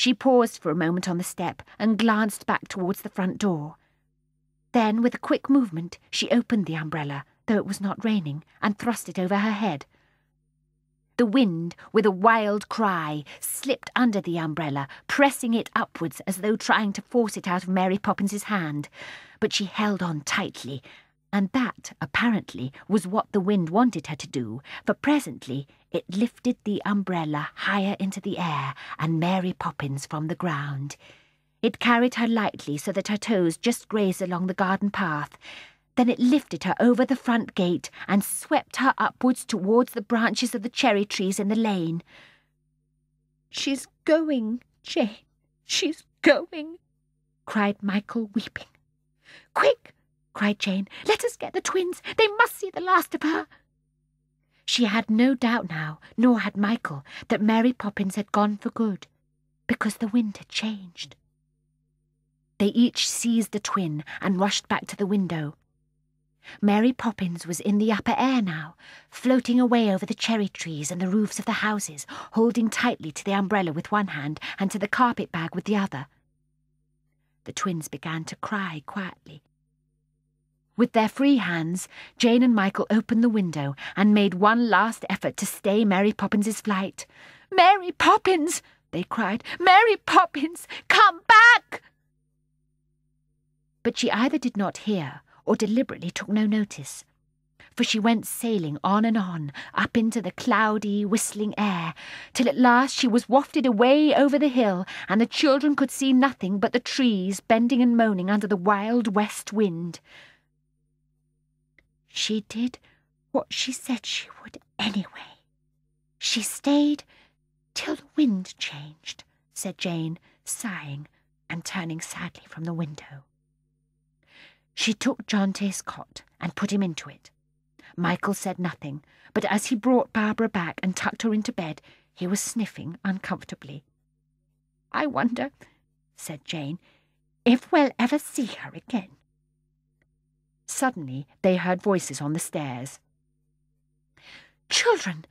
She paused for a moment on the step and glanced back towards the front door. Then, with a quick movement, she opened the umbrella, though it was not raining, and thrust it over her head. The wind, with a wild cry, slipped under the umbrella, pressing it upwards as though trying to force it out of Mary Poppins's hand. But she held on tightly, and that, apparently, was what the wind wanted her to do, for presently it lifted the umbrella higher into the air and Mary Poppins from the ground. It carried her lightly so that her toes just grazed along the garden path. Then it lifted her over the front gate and swept her upwards towards the branches of the cherry trees in the lane. "She's going, Jane, she's going," cried Michael, weeping. "Quick!" cried Jane. "Let us get the twins. They must see the last of her." She had no doubt now, nor had Michael, that Mary Poppins had gone for good, because the wind had changed. They each seized a twin and rushed back to the window. Mary Poppins was in the upper air now, floating away over the cherry trees and the roofs of the houses, holding tightly to the umbrella with one hand and to the carpet bag with the other. The twins began to cry quietly. With their free hands, Jane and Michael opened the window and made one last effort to stay Mary Poppins's flight. "Mary Poppins!" they cried. "Mary Poppins, come back!" But she either did not hear or deliberately took no notice, for she went sailing on and on, up into the cloudy, whistling air, till at last she was wafted away over the hill, and the children could see nothing but the trees bending and moaning under the wild west wind. "She did what she said she would anyway. She stayed till the wind changed," said Jane, sighing and turning sadly from the window. She took Jonte's cot and put him into it. Michael said nothing, but as he brought Barbara back and tucked her into bed, he was sniffing uncomfortably. "I wonder," said Jane, "if we'll ever see her again." Suddenly they heard voices on the stairs. "Children!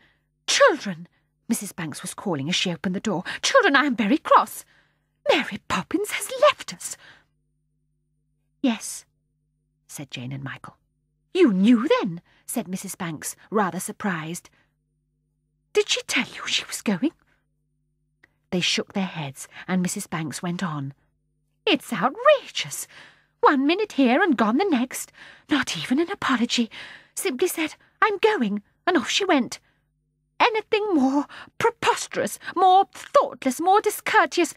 Children!" Mrs. Banks was calling as she opened the door. "Children, I am very cross. Mary Poppins has left us." "Yes," said Jane and Michael. "You knew then?" said Mrs. Banks, rather surprised. "Did she tell you she was going?" They shook their heads, and Mrs. Banks went on. "It's outrageous. 1 minute here and gone the next. Not even an apology. Simply said, 'I'm going,' and off she went. Anything more preposterous, more thoughtless, more discourteous.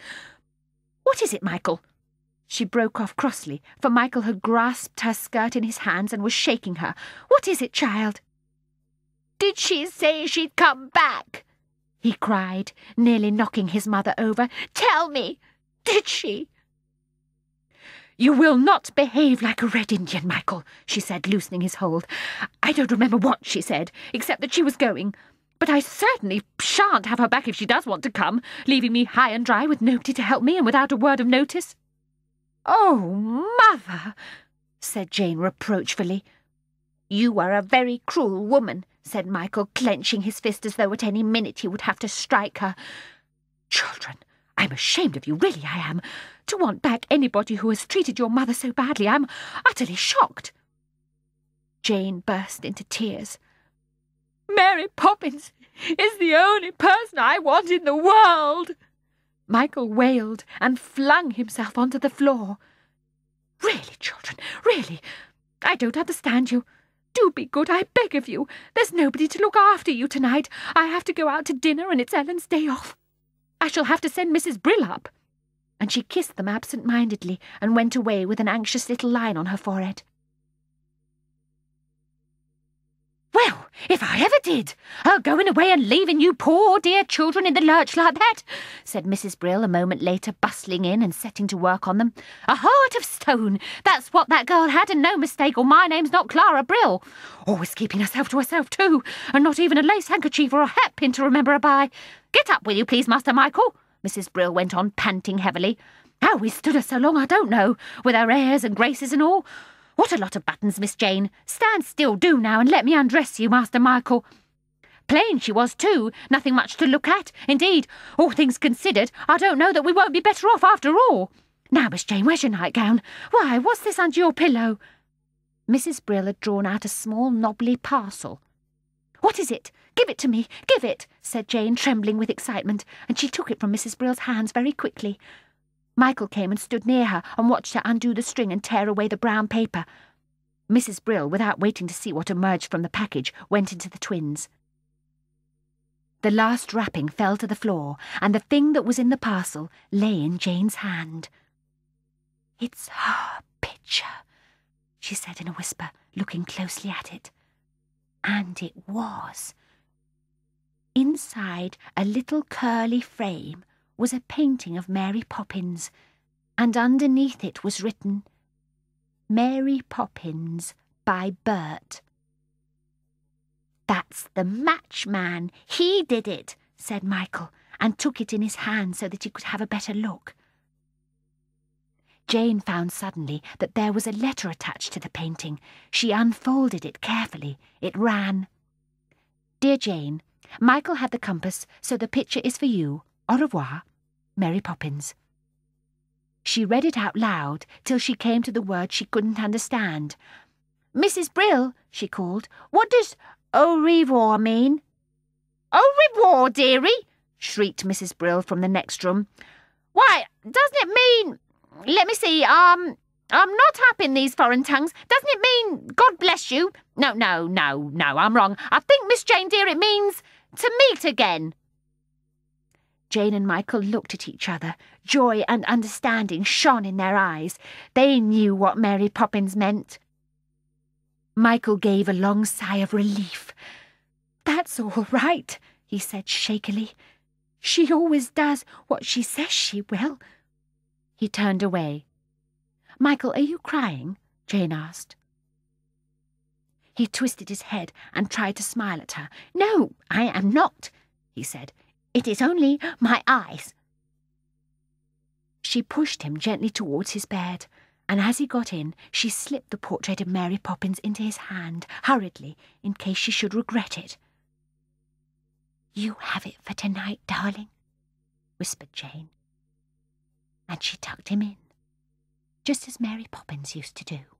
What is it, Michael?" She broke off crossly, for Michael had grasped her skirt in his hands and was shaking her. "What is it, child?" "Did she say she'd come back?" he cried, nearly knocking his mother over. "Tell me, did she?" "You will not behave like a Red Indian, Michael," she said, loosening his hold. "I don't remember what she said, except that she was going. But I certainly shan't have her back if she does want to come, leaving me high and dry with nobody to help me and without a word of notice." "Oh, Mother," said Jane reproachfully. "You are a very cruel woman," said Michael, clenching his fist as though at any minute he would have to strike her. "Children, I'm ashamed of you, really I am. To want back anybody who has treated your mother so badly, I'm utterly shocked." Jane burst into tears. "Mary Poppins is the only person I want in the world," Michael wailed and flung himself onto the floor. "Really, children, really, I don't understand you. Do be good, I beg of you. There's nobody to look after you tonight. I have to go out to dinner and it's Ellen's day off. I shall have to send Mrs. Brill up." And she kissed them absent-mindedly and went away with an anxious little line on her forehead. "Well, if I ever did! Her going away and leaving you poor dear children in the lurch like that," said Mrs. Brill a moment later, bustling in and setting to work on them. "A heart of stone, that's what that girl had, and no mistake, or my name's not Clara Brill. Always keeping herself to herself, too, and not even a lace handkerchief or a hat-pin to remember her by. Get up, will you please, Master Michael?" Mrs. Brill went on, panting heavily. "How we stood her so long, I don't know, with her airs and graces and all. What a lot of buttons, Miss Jane. Stand still, do now, and let me undress you, Master Michael." Plain she was too, nothing much to look at. Indeed, all things considered, I don't know that we won't be better off after all. Now, Miss Jane, where's your nightgown? Why, what's this under your pillow?" Mrs. Brill had drawn out a small knobbly parcel. "What is it? Give it to me, give it," said Jane, trembling with excitement, and she took it from Mrs. Brill's hands very quickly. Michael came and stood near her and watched her undo the string and tear away the brown paper. Mrs. Brill, without waiting to see what emerged from the package, went into the twins. The last wrapping fell to the floor, and the thing that was in the parcel lay in Jane's hand. "It's her picture," she said in a whisper, looking closely at it. And it was. Inside a little curly frame was a painting of Mary Poppins, and underneath it was written, "Mary Poppins by Bert." "That's the matchman. He did it," said Michael, and took it in his hand so that he could have a better look. Jane found suddenly that there was a letter attached to the painting. She unfolded it carefully. It ran, "Dear Jane, Michael had the compass, so the picture is for you. Au revoir, Mary Poppins." She read it out loud till she came to the word she couldn't understand. "Mrs. Brill," she called, "what does au revoir mean?" "Au revoir, dearie," shrieked Mrs. Brill from the next room. "Why, doesn't it mean... Let me see, I'm not up in these foreign tongues. Doesn't it mean God bless you? No, I'm wrong. I think, Miss Jane, dear, it means to meet again." Jane and Michael looked at each other. Joy and understanding shone in their eyes. They knew what Mary Poppins meant. Michael gave a long sigh of relief. "That's all right," he said shakily. "She always does what she says she will." He turned away. "Michael, are you crying?" Jane asked. He twisted his head and tried to smile at her. "No, I am not," he said. "It is only my eyes." She pushed him gently towards his bed, and as he got in, she slipped the portrait of Mary Poppins into his hand, hurriedly, in case she should regret it. "You have it for tonight, darling," whispered Jane. And she tucked him in, just as Mary Poppins used to do.